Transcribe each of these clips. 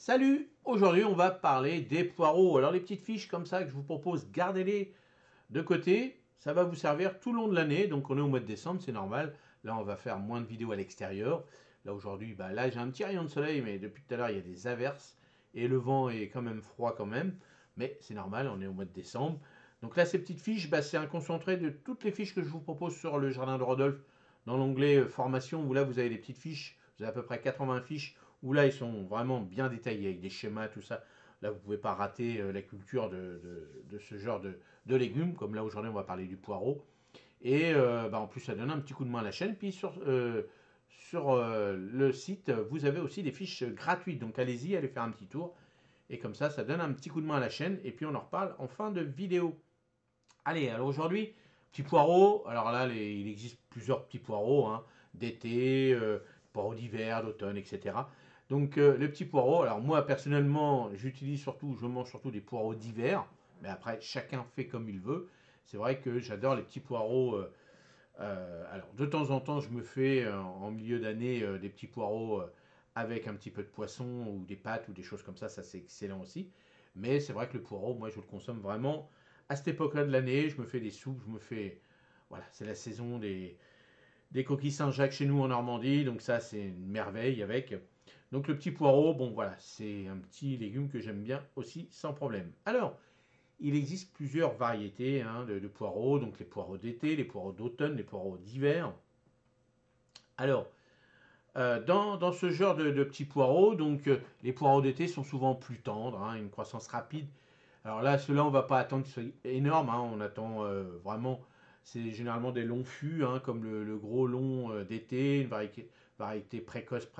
Salut! Aujourd'hui, on va parler des poireaux. Alors, les petites fiches comme ça que je vous propose, gardez-les de côté. Ça va vous servir tout le long de l'année. Donc, on est au mois de décembre, c'est normal. Là, on va faire moins de vidéos à l'extérieur. Là, aujourd'hui, là, j'ai un petit rayon de soleil, mais depuis tout à l'heure, il y a des averses. Et le vent est quand même froid quand même. Mais c'est normal, on est au mois de décembre. Donc là, ces petites fiches, c'est un concentré de toutes les fiches que je vous propose sur le jardin de Rodolphe. Dans l'onglet formation, où là, vous avez les petites fiches. Vous avez à peu près 80 fiches où là ils sont vraiment bien détaillés avec des schémas, tout ça. Là, vous ne pouvez pas rater la culture de ce genre de légumes, comme là aujourd'hui on va parler du poireau. Et en plus, ça donne un petit coup de main à la chaîne. Puis sur le site, vous avez aussi des fiches gratuites. Donc allez-y, allez faire un petit tour. Et comme ça donne un petit coup de main à la chaîne. Et puis on en reparle en fin de vidéo. Allez, alors aujourd'hui, petits poireaux. Alors là, il existe plusieurs petits poireaux, hein, d'été, poireaux d'hiver, d'automne, etc. Donc le petit poireau, alors moi personnellement, je mange surtout des poireaux d'hiver, mais après chacun fait comme il veut. C'est vrai que j'adore les petits poireaux. Alors de temps en temps, je me fais en milieu d'année des petits poireaux avec un petit peu de poisson ou des pâtes ou des choses comme ça c'est excellent aussi. Mais c'est vrai que le poireau, moi je le consomme vraiment à cette époque-là de l'année. Je me fais des soupes, voilà, c'est la saison des coquilles Saint-Jacques chez nous en Normandie, donc ça c'est une merveille avec. Donc le petit poireau, bon voilà, c'est un petit légume que j'aime bien aussi sans problème. Alors, il existe plusieurs variétés hein, de poireaux, donc les poireaux d'été, les poireaux d'automne, les poireaux d'hiver. Alors, dans ce genre de petits poireaux, donc les poireaux d'été sont souvent plus tendres, hein, une croissance rapide. Alors là, ceux-là, on ne va pas attendre qu'ils soient énormes, hein, on attend vraiment, c'est généralement des longs fûts, hein, comme le gros long d'été, une variété précoce,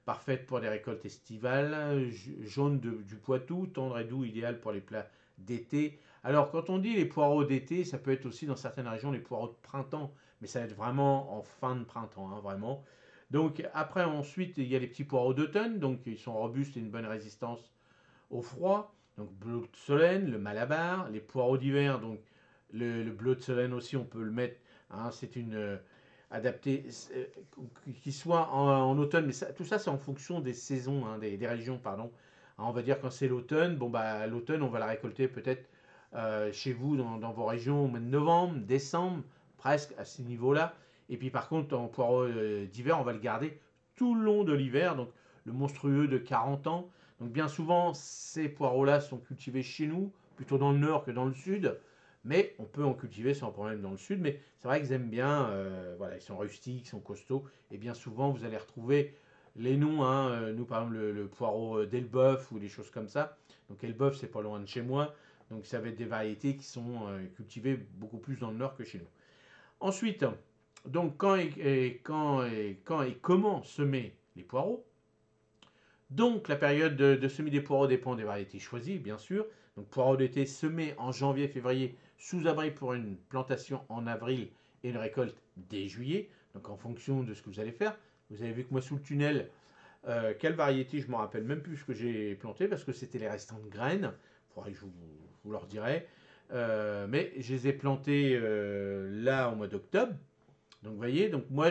parfaite pour des récoltes estivales, jaune du Poitou, tendre et doux, idéal pour les plats d'été. Alors, quand on dit les poireaux d'été, ça peut être aussi dans certaines régions les poireaux de printemps, mais ça va être vraiment en fin de printemps, hein, vraiment. Donc, après, ensuite, il y a les petits poireaux d'automne, donc ils sont robustes et une bonne résistance au froid. Donc, bleu de Solène, le Malabar, les poireaux d'hiver, donc le bleu de Solène aussi, on peut le mettre, hein, c'est une adapté, qui soit en automne, mais tout ça c'est en fonction des saisons, hein, des régions, pardon. Hein, on va dire quand c'est l'automne, l'automne on va la récolter peut-être chez vous dans vos régions au mois de novembre, décembre, presque à ce niveau-là. Et puis par contre en poireau d'hiver, on va le garder tout le long de l'hiver, donc le monstrueux de 40 ans. Donc bien souvent ces poireaux-là sont cultivés chez nous, plutôt dans le nord que dans le sud. Mais on peut en cultiver sans problème dans le sud. Mais c'est vrai qu'ils aiment bien, voilà, ils sont rustiques, ils sont costauds. Et bien souvent, vous allez retrouver les noms, hein, nous par exemple le poireau d'Elbeuf ou des choses comme ça. Donc Elbeuf, c'est pas loin de chez moi. Donc ça va être des variétés qui sont cultivées beaucoup plus dans le nord que chez nous. Ensuite, donc quand et comment semer les poireaux. Donc la période de semis des poireaux dépend des variétés choisies, bien sûr. Donc poireaux d'été semés en janvier-février sous abri pour une plantation en avril et une récolte dès juillet. Donc en fonction de ce que vous allez faire. Vous avez vu que moi sous le tunnel, quelle variété, je ne me rappelle même plus ce que j'ai planté parce que c'était les restants de graines. Il faudrait que je vous leur dirai. Mais je les ai plantés là au mois d'octobre. Donc vous voyez, donc moi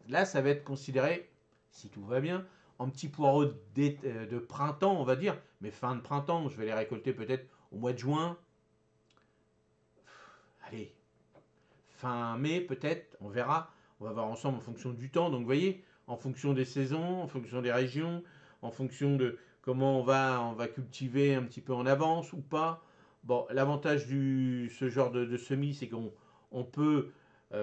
là ça va être considéré, si tout va bien, en petits poireaux de printemps, on va dire, mais fin de printemps, je vais les récolter peut-être au mois de juin, allez, fin mai peut-être, on verra, on va voir ensemble en fonction du temps, donc vous voyez, en fonction des saisons, en fonction des régions, en fonction de comment on va cultiver un petit peu en avance ou pas. Bon, l'avantage de ce genre de semis, c'est qu'on peut,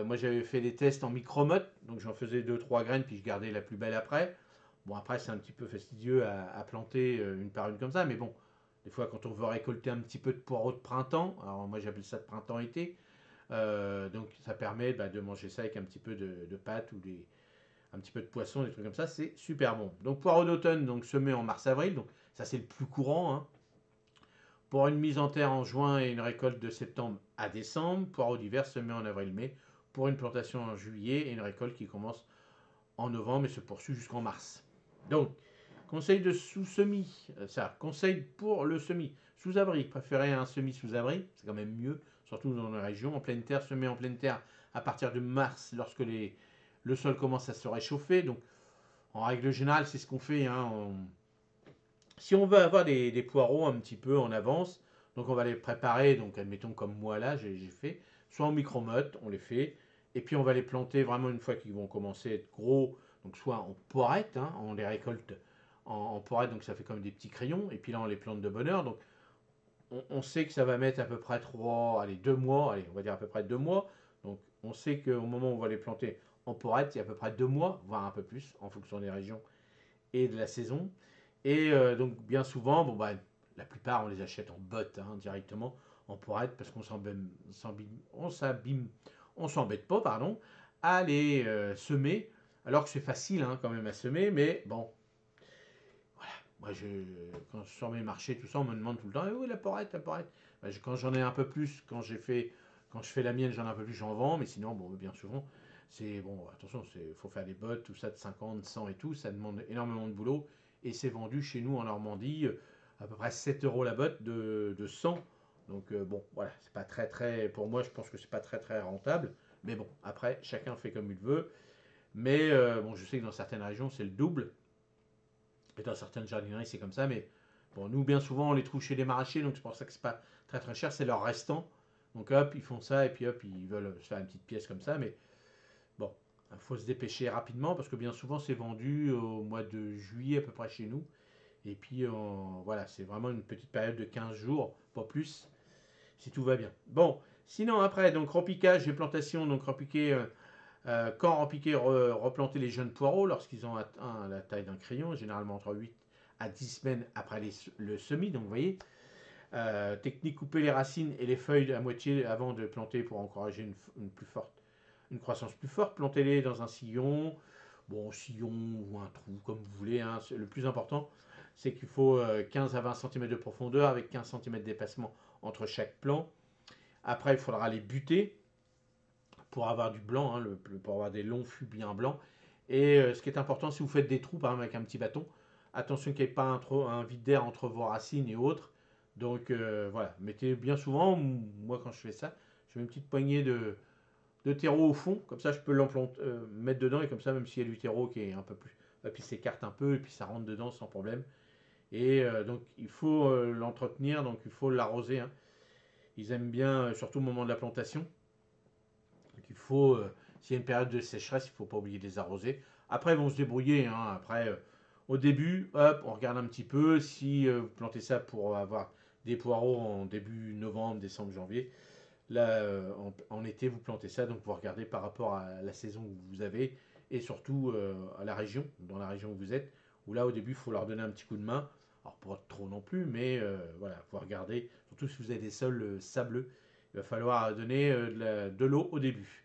moi j'avais fait des tests en micromotte, donc j'en faisais deux trois graines, puis je gardais la plus belle après. Bon, après, c'est un petit peu fastidieux à planter une par une comme ça, mais bon, des fois, quand on veut récolter un petit peu de poireaux de printemps, alors moi j'appelle ça de printemps-été, donc ça permet de manger ça avec un petit peu de pâtes ou un petit peu de poisson, des trucs comme ça, c'est super bon. Donc poireaux d'automne, donc semé en mars-avril, donc ça c'est le plus courant, hein. Pour une mise en terre en juin et une récolte de septembre à décembre, poireaux d'hiver semés en avril-mai, pour une plantation en juillet et une récolte qui commence en novembre et se poursuit jusqu'en mars. Donc, conseil de sous-semis, conseil pour le semis. Sous-abri, préférez un semis sous-abri, c'est quand même mieux, surtout dans les régions. En pleine terre, semer en pleine terre à partir de mars, lorsque le sol commence à se réchauffer. Donc, en règle générale, c'est ce qu'on fait, hein, Si on veut avoir des poireaux un petit peu en avance, donc on va les préparer, donc admettons comme moi là, j'ai fait, soit en micro-motte, on les fait, et puis on va les planter vraiment une fois qu'ils vont commencer à être gros, donc soit en poirette, hein, on les récolte en poirette, donc ça fait comme des petits crayons, et puis là on les plante de bonne heure, donc on sait que ça va mettre à peu près 3, allez 2 mois, allez on va dire à peu près 2 mois, donc on sait qu'au moment où on va les planter en poirette, il y a à peu près 2 mois, voire un peu plus, en fonction des régions et de la saison. Et donc bien souvent, bon bah, la plupart on les achète en botte hein, directement en poirette parce qu'on on s'embête pas pardon à les semer alors que c'est facile hein, quand même à semer, mais bon voilà. Moi quand je sors mes marchés tout ça on me demande tout le temps eh oui la poirette la poirette. Bah, quand j'en ai un peu plus quand je fais la mienne j'en ai un peu plus j'en vends mais sinon bon bien souvent c'est bon attention c'est faut faire des bottes tout ça de 50 100 et tout ça demande énormément de boulot et c'est vendu chez nous en Normandie à peu près 7 euros la botte de 100. Donc bon, voilà, c'est pas très très, pour moi je pense que c'est pas très très rentable. Mais bon, après, chacun fait comme il veut. Mais bon, je sais que dans certaines régions c'est le double. Et dans certaines jardineries c'est comme ça. Mais bon, nous bien souvent on les trouve chez les maraîchers, donc c'est pour ça que c'est pas très très cher, c'est leur restant. Donc hop, ils font ça et puis hop, ils veulent se faire une petite pièce comme ça. Mais bon, il faut se dépêcher rapidement parce que bien souvent c'est vendu au mois de juillet à peu près chez nous. Et puis voilà, c'est vraiment une petite période de 15 jours, pas plus, si tout va bien. Bon, sinon après, donc repiquage et plantation, donc repiquer, quand repiquer, replanter les jeunes poireaux lorsqu'ils ont atteint la taille d'un crayon, généralement entre 8 à 10 semaines après le semis, donc vous voyez. Technique, couper les racines et les feuilles à moitié avant de planter pour encourager une croissance plus forte. Plantez-les dans un sillon, bon, sillon ou un trou, comme vous voulez. Hein. Le plus important, c'est qu'il faut 15 à 20 cm de profondeur avec 15 cm d'espacement entre chaque plant. Après, il faudra les buter pour avoir du blanc, hein, pour avoir des longs fûts bien blancs. Et ce qui est important, si vous faites des trous, par exemple avec un petit bâton, attention qu'il n'y ait pas un vide d'air entre vos racines et autres. Donc voilà, mettez bien souvent, moi quand je fais ça, je mets une petite poignée de terreau au fond, comme ça je peux mettre dedans et comme ça même s'il y a du terreau qui est un peu plus, et puis s'écarte un peu et puis ça rentre dedans sans problème. Et donc il faut l'entretenir, donc il faut l'arroser. Hein. Ils aiment bien, surtout au moment de la plantation. Donc il faut, s'il y a une période de sécheresse, il ne faut pas oublier de les arroser. Après ils vont se débrouiller. Hein. Après, au début, hop, on regarde un petit peu. Si vous plantez ça pour avoir des poireaux en début novembre, décembre, janvier, là, en été, vous plantez ça, donc vous regardez par rapport à la saison que vous avez et surtout à la région, dans la région où vous êtes, où là, au début, il faut leur donner un petit coup de main. Alors, pas trop non plus, mais voilà, vous regardez, surtout si vous avez des sols sableux, il va falloir donner de l'eau au début.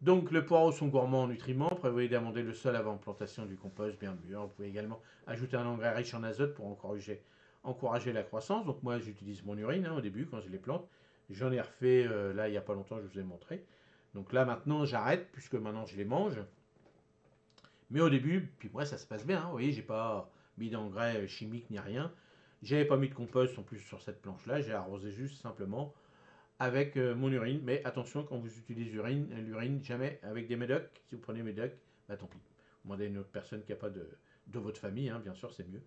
Donc, les poireaux sont gourmands en nutriments. Prévoyez d'amender le sol avant plantation du compost bien mûr. Vous pouvez également ajouter un engrais riche en azote pour encourager la croissance. Donc, moi, j'utilise mon urine hein, au début quand je les plante. J'en ai refait là il n'y a pas longtemps, je vous ai montré. Donc là maintenant j'arrête puisque maintenant je les mange. Mais au début, puis moi ça se passe bien. Hein, vous voyez, j'ai pas mis d'engrais chimiques ni rien. J'avais pas mis de compost en plus sur cette planche-là. J'ai arrosé juste simplement avec mon urine. Mais attention quand vous utilisez l'urine, jamais avec des médocs. Si vous prenez médocs, bah tant pis. Demandez à une autre personne qui n'a pas de votre famille, hein, bien sûr c'est mieux.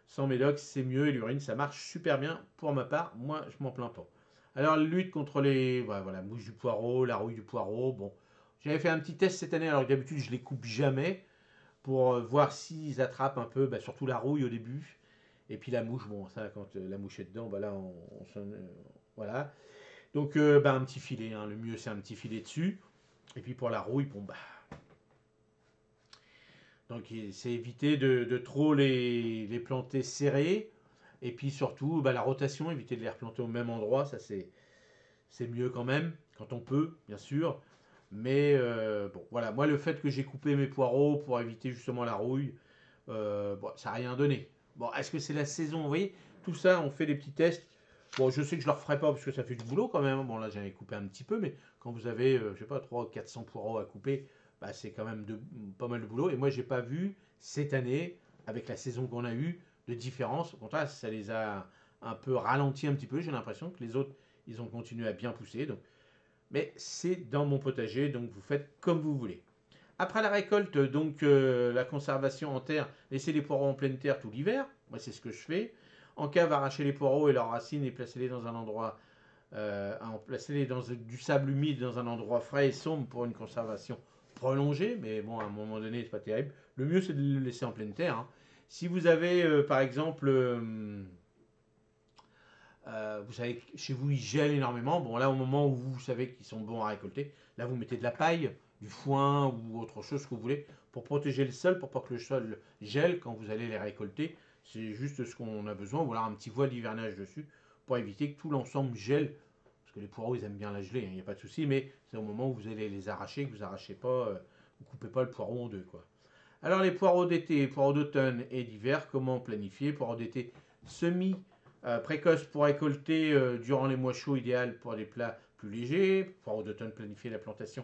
Sans médoc, c'est mieux et l'urine, ça marche super bien pour ma part. Moi, je m'en plains pas. Alors, lutte contre les voilà, mouche du poireau, la rouille du poireau. Bon, j'avais fait un petit test cette année, alors que d'habitude, je les coupe jamais pour voir s'ils attrapent un peu, bah, surtout la rouille au début. Et puis la mouche, bon, ça, quand la mouche est dedans, bah là, voilà. Donc, bah, un petit filet, hein, le mieux, c'est un petit filet dessus. Et puis pour la rouille, bon, bah, donc c'est éviter de trop les planter serrés. Et puis surtout, bah, la rotation, éviter de les replanter au même endroit, ça c'est mieux quand même, quand on peut, bien sûr. Mais bon, voilà, moi le fait que j'ai coupé mes poireaux pour éviter justement la rouille, bon, ça n'a rien donné. Bon, est-ce que c'est la saison? Vous voyez, tout ça, on fait des petits tests. Bon, je sais que je ne le referai pas parce que ça fait du boulot quand même. Bon, là, j'en ai coupé un petit peu, mais quand vous avez, je sais pas, 300 ou 400 poireaux à couper, bah, c'est quand même pas mal de boulot. Et moi, j'ai pas vu cette année, avec la saison qu'on a eue, de différence. Au contraire, ça les a un peu ralentis un petit peu. J'ai l'impression que les autres, ils ont continué à bien pousser. Donc, mais c'est dans mon potager, donc vous faites comme vous voulez. Après la récolte, donc la conservation en terre, laissez les poireaux en pleine terre tout l'hiver. Moi, c'est ce que je fais. En cave, arrachez les poireaux et leurs racines et placez-les dans un endroit, placez-les dans du sable humide dans un endroit frais et sombre pour une conservation prolongée. Mais bon, à un moment donné, c'est pas terrible. Le mieux, c'est de le laisser en pleine terre, hein. Si vous avez, par exemple, vous savez que chez vous, ils gèlent énormément. Bon, là, au moment où vous savez qu'ils sont bons à récolter, là, vous mettez de la paille, du foin ou autre chose que vous voulez pour protéger le sol, pour pas que le sol gèle quand vous allez les récolter. C'est juste ce qu'on a besoin. Ou alors un petit voile d'hivernage dessus pour éviter que tout l'ensemble gèle. Parce que les poireaux, ils aiment bien la gelée, il n'y a pas de souci. Mais c'est au moment où vous allez les arracher que vous arrachez pas, vous coupez pas le poireau en deux, quoi. Alors les poireaux d'été, poireaux d'automne et d'hiver, comment planifier? Poireaux d'été semi précoce pour récolter durant les mois chauds, idéal pour des plats plus légers. Poireaux d'automne, planifier la plantation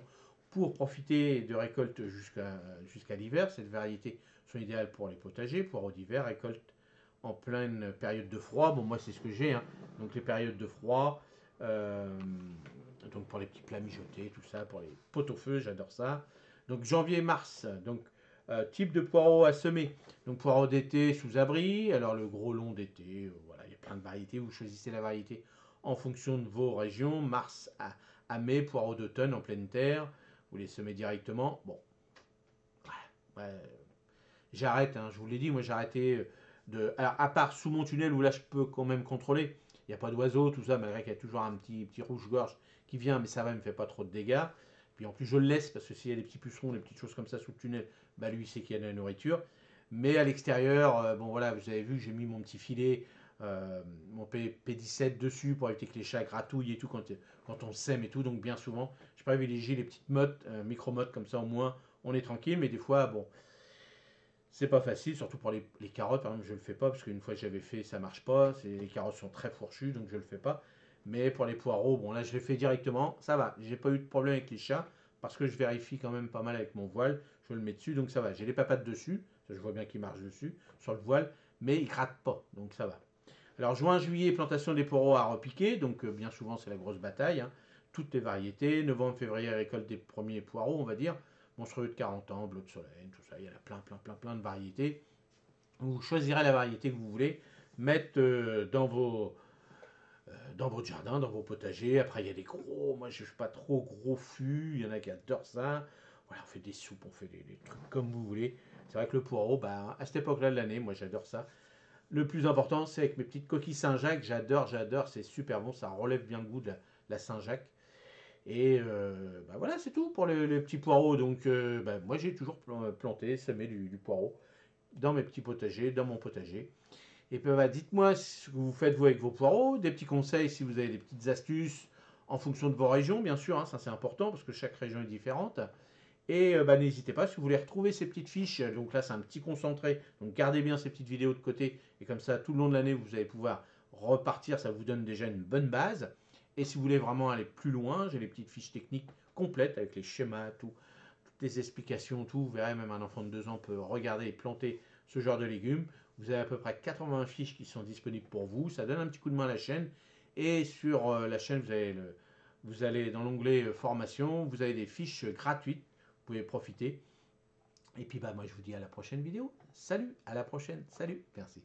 pour profiter de récoltes jusqu'à l'hiver. Cette variété sont idéales pour les potagers. Poireaux d'hiver, récolte en pleine période de froid. Bon, moi, c'est ce que j'ai, hein. Donc, les périodes de froid, euh, donc pour les petits plats mijotés, tout ça, pour les pot-au-feu, j'adore ça. Donc, janvier-mars, donc type de poireaux à semer. Donc, poireaux d'été sous abri. Alors, le gros long d'été, voilà, il y a plein de variétés. Vous choisissez la variété en fonction de vos régions. Mars à mai, poireaux d'automne en pleine terre. Vous les semez directement. Bon, ouais, j'arrête, hein, je vous l'ai dit, moi j'ai arrêté de. Alors, à part sous mon tunnel où là je peux quand même contrôler, il n'y a pas d'oiseaux, tout ça, malgré qu'il y a toujours un petit rouge-gorge qui vient, mais ça va, il ne me fait pas trop de dégâts. Puis en plus, je le laisse parce que s'il y a des petits pucerons, des petites choses comme ça sous le tunnel, bah lui, c'est qu'il y a de la nourriture. Mais à l'extérieur, bon voilà, vous avez vu, j'ai mis mon petit filet, mon P17 dessus pour éviter que les chats gratouillent et tout quand on sème et tout. Donc bien souvent, je privilégie les petites mottes, micro-mottes comme ça au moins, on est tranquille. Mais des fois, bon, c'est pas facile, surtout pour les carottes, par exemple, je le fais pas parce qu'une fois que j'avais fait, ça marche pas. Les carottes sont très fourchues, donc je le fais pas. Mais pour les poireaux, bon là je les fais directement, ça va. J'ai pas eu de problème avec les chats parce que je vérifie quand même pas mal avec mon voile. Je le mets dessus, donc ça va. J'ai les papates dessus, ça, je vois bien qu'ils marchent dessus sur le voile, mais ils grattent pas, donc ça va. Alors juin, juillet, plantation des poireaux à repiquer, donc bien souvent c'est la grosse bataille, hein. Toutes les variétés. Novembre, février, récolte des premiers poireaux, on va dire. Monstrueux de 40 ans, bleu de soleil, tout ça, il y en a plein de variétés. Vous choisirez la variété que vous voulez, mettre dans votre jardin, dans vos potagers. Après, il y a des gros, moi je ne suis pas trop gros fûts, il y en a qui adorent ça. Voilà, on fait des soupes, on fait des trucs comme vous voulez. C'est vrai que le poireau, bah, à cette époque-là de l'année, moi j'adore ça. Le plus important, c'est avec mes petites coquilles Saint-Jacques, j'adore, c'est super bon, ça relève bien le goût de la Saint-Jacques. Et bah voilà, c'est tout pour les petits poireaux. Donc, bah, moi, j'ai toujours planté, semé du poireau dans mes petits potagers, dans mon potager. Et puis, bah, dites-moi ce que vous faites vous avec vos poireaux, des petits conseils si vous avez des petites astuces en fonction de vos régions, bien sûr, hein, ça c'est important parce que chaque région est différente. Et bah, n'hésitez pas, si vous voulez retrouver ces petites fiches, donc là c'est un petit concentré, donc gardez bien ces petites vidéos de côté, et comme ça tout le long de l'année vous allez pouvoir repartir, ça vous donne déjà une bonne base. Et si vous voulez vraiment aller plus loin, j'ai les petites fiches techniques complètes avec les schémas, toutes les explications, tout. Vous verrez, même un enfant de 2 ans peut regarder et planter ce genre de légumes. Vous avez à peu près 80 fiches qui sont disponibles pour vous, ça donne un petit coup de main à la chaîne. Et sur la chaîne, vous allez dans l'onglet formation, vous avez des fiches gratuites, vous pouvez profiter. Et puis bah moi je vous dis à la prochaine vidéo. Salut, à la prochaine. Salut, merci.